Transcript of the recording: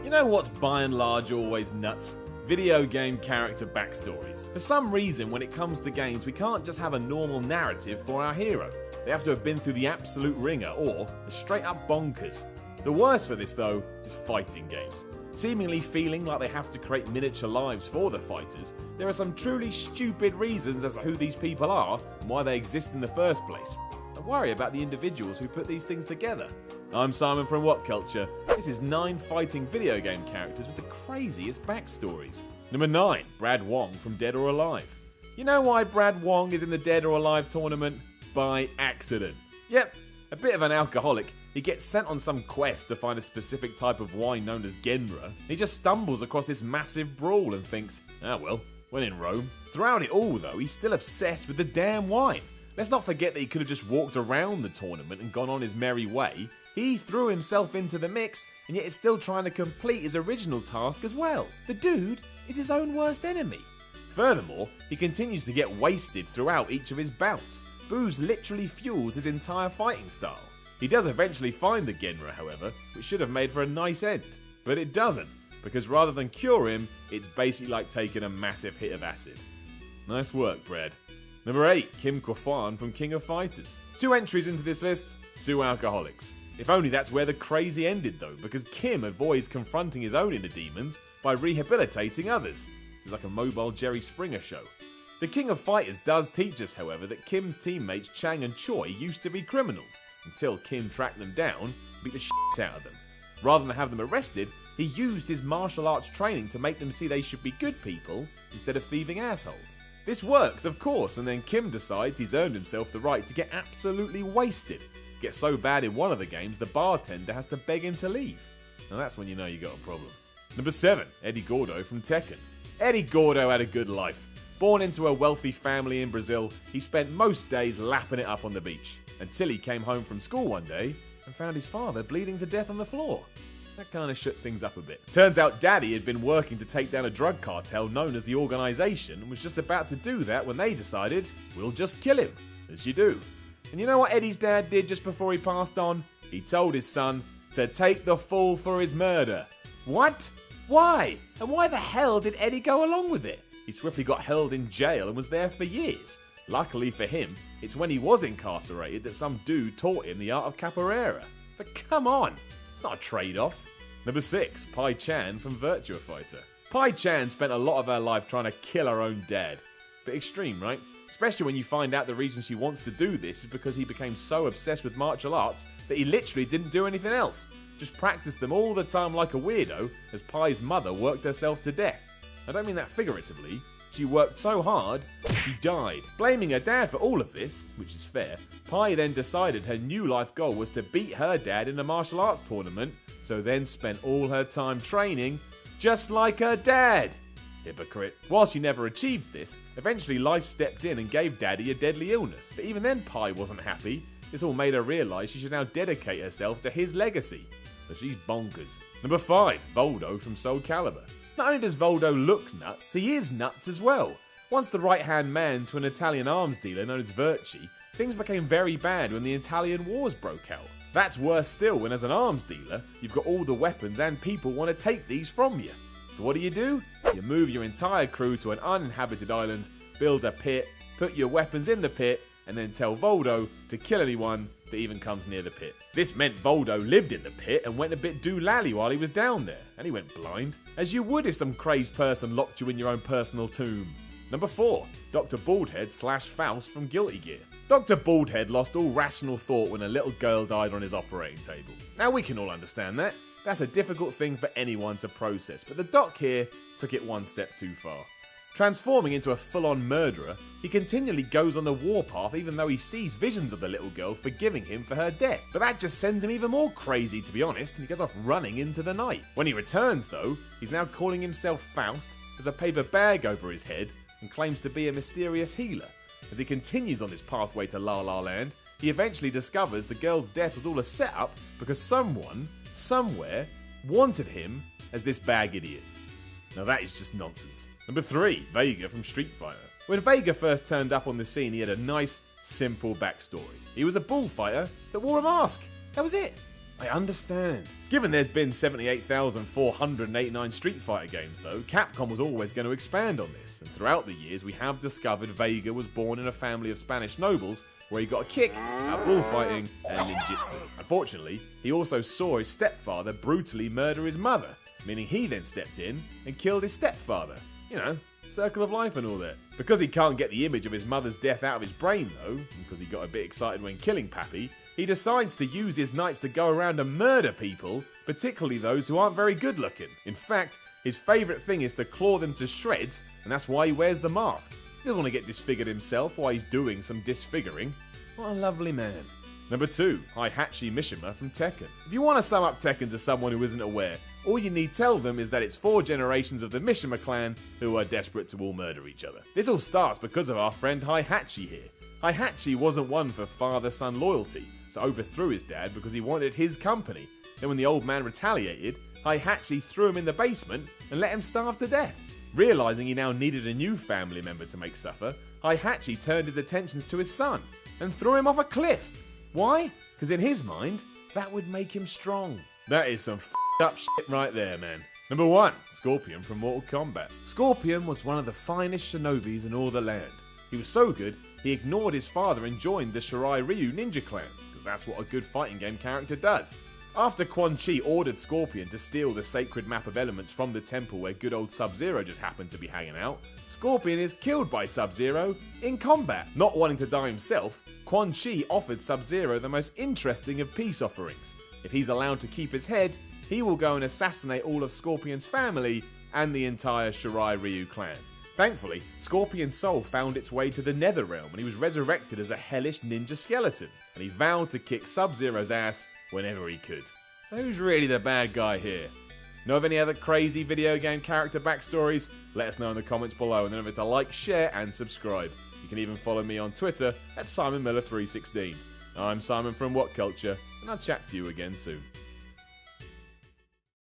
You know what's by and large always nuts? Video game character backstories. For some reason, when it comes to games, we can't just have a normal narrative for our hero. They have to have been through the absolute ringer, or they're straight up bonkers. The worst for this, though, is fighting games. Seemingly feeling like they have to create miniature lives for the fighters, there are some truly stupid reasons as to who these people are and why they exist in the first place. I worry about the individuals who put these things together. I'm Simon from What Culture. This is 9 fighting video game characters with the craziest backstories. Number 9, Brad Wong from Dead or Alive. You know why Brad Wong is in the Dead or Alive tournament? By accident. Yep, a bit of an alcoholic, he gets sent on some quest to find a specific type of wine known as Genra. He just stumbles across this massive brawl and thinks, ah well, when in Rome. Throughout it all though, he's still obsessed with the damn wine. Let's not forget that he could have just walked around the tournament and gone on his merry way. He threw himself into the mix, and yet is still trying to complete his original task as well. The dude is his own worst enemy. Furthermore, he continues to get wasted throughout each of his bouts. Booze literally fuels his entire fighting style. He does eventually find the Genra, however, which should have made for a nice end. But it doesn't, because rather than cure him, it's basically like taking a massive hit of acid. Nice work, Brad. Number 8, Kim Kwafan from King of Fighters. 2 entries into this list, 2 alcoholics. If only that's where the crazy ended though, because Kim avoids confronting his own inner demons by rehabilitating others. It's like a mobile Jerry Springer show. The King of Fighters does teach us, however, that Kim's teammates Chang and Choi used to be criminals, until Kim tracked them down and beat the shit out of them. Rather than have them arrested, he used his martial arts training to make them see they should be good people instead of thieving assholes. This works, of course, and then Kim decides he's earned himself the right to get absolutely wasted. Gets so bad in one of the games, the bartender has to beg him to leave. Now that's when you know you got a problem. Number 7, Eddie Gordo from Tekken. Eddie Gordo had a good life. Born into a wealthy family in Brazil, he spent most days lapping it up on the beach, until he came home from school one day and found his father bleeding to death on the floor. That kind of shook things up a bit. Turns out Daddy had been working to take down a drug cartel known as the Organization and was just about to do that when they decided, we'll just kill him, as you do. And you know what Eddie's dad did just before he passed on? He told his son to take the fall for his murder. What? Why? And why the hell did Eddie go along with it? He swiftly got held in jail and was there for years. Luckily for him, it's when he was incarcerated that some dude taught him the art of capoeira. But come on, it's not a trade-off. Number 6, Pai Chan from Virtua Fighter. Pai Chan spent a lot of her life trying to kill her own dad. Bit extreme, right? Especially when you find out the reason she wants to do this is because he became so obsessed with martial arts that he literally didn't do anything else. Just practiced them all the time like a weirdo as Pai's mother worked herself to death. I don't mean that figuratively. She worked so hard, she died. Blaming her dad for all of this, which is fair, Pai then decided her new life goal was to beat her dad in a martial arts tournament, so then spent all her time training just like her dad. Hypocrite. While she never achieved this, eventually life stepped in and gave Daddy a deadly illness. But even then Pai wasn't happy. This all made her realise she should now dedicate herself to his legacy. So she's bonkers. Number 5, Voldo from Soul Calibur. Not only does Voldo look nuts, he is nuts as well. Once the right-hand man to an Italian arms dealer known as Verci, things became very bad when the Italian wars broke out. That's worse still when as an arms dealer, you've got all the weapons and people want to take these from you. So what do? You move your entire crew to an uninhabited island, build a pit, put your weapons in the pit, and then tell Voldo to kill anyone that even comes near the pit. This meant Voldo lived in the pit and went a bit doolally while he was down there, and he went blind, as you would if some crazed person locked you in your own personal tomb. Number 4, Dr. Baldhead / Faust from Guilty Gear. Dr. Baldhead lost all rational thought when a little girl died on his operating table. Now we can all understand that. That's a difficult thing for anyone to process, but the doc here took it one step too far. Transforming into a full-on murderer, he continually goes on the warpath even though he sees visions of the little girl forgiving him for her death. But that just sends him even more crazy, to be honest, and he goes off running into the night. When he returns though, he's now calling himself Faust, has a paper bag over his head, and claims to be a mysterious healer. As he continues on this pathway to La La Land, he eventually discovers the girl's death was all a setup because someone, somewhere, wanted him as this bag idiot. Now that is just nonsense. Number 3, Vega from Street Fighter. When Vega first turned up on the scene, he had a nice, simple backstory. He was a bullfighter that wore a mask. That was it. I understand. Given there's been 78,489 Street Fighter games though, Capcom was always going to expand on this, and throughout the years we have discovered Vega was born in a family of Spanish nobles where he got a kick at bullfighting and ninjutsu. Unfortunately, he also saw his stepfather brutally murder his mother, meaning he then stepped in and killed his stepfather. You know, circle of life and all that. Because he can't get the image of his mother's death out of his brain though, and because he got a bit excited when killing Pappy, he decides to use his knights to go around and murder people, particularly those who aren't very good looking. In fact, his favourite thing is to claw them to shreds, and that's why he wears the mask. He doesn't want to get disfigured himself while he's doing some disfiguring. What a lovely man. Number 2, Heihachi Mishima from Tekken. If you want to sum up Tekken to someone who isn't aware, all you need tell them is that it's 4 generations of the Mishima clan who are desperate to all murder each other. This all starts because of our friend Heihachi here. Heihachi wasn't one for father-son loyalty, so overthrew his dad because he wanted his company. Then when the old man retaliated, Heihachi threw him in the basement and let him starve to death. Realising he now needed a new family member to make suffer, Heihachi turned his attentions to his son and threw him off a cliff. Why? Because in his mind, that would make him strong. That is some f***ed up shit right there, man. Number 1, Scorpion from Mortal Kombat. Scorpion was one of the finest shinobis in all the land. He was so good, he ignored his father and joined the Shirai Ryu ninja clan, because that's what a good fighting game character does. After Quan Chi ordered Scorpion to steal the sacred map of elements from the temple where good old Sub-Zero just happened to be hanging out, Scorpion is killed by Sub-Zero in combat. Not wanting to die himself, Quan Chi offered Sub-Zero the most interesting of peace offerings. If he's allowed to keep his head, he will go and assassinate all of Scorpion's family and the entire Shirai Ryu clan. Thankfully, Scorpion's soul found its way to the Netherrealm and he was resurrected as a hellish ninja skeleton, and he vowed to kick Sub-Zero's ass whenever he could. So who's really the bad guy here? Know of any other crazy video game character backstories? Let us know in the comments below, and don't forget to like, share and subscribe. You can even follow me on Twitter at SimonMiller316. I'm Simon from What Culture, and I'll chat to you again soon.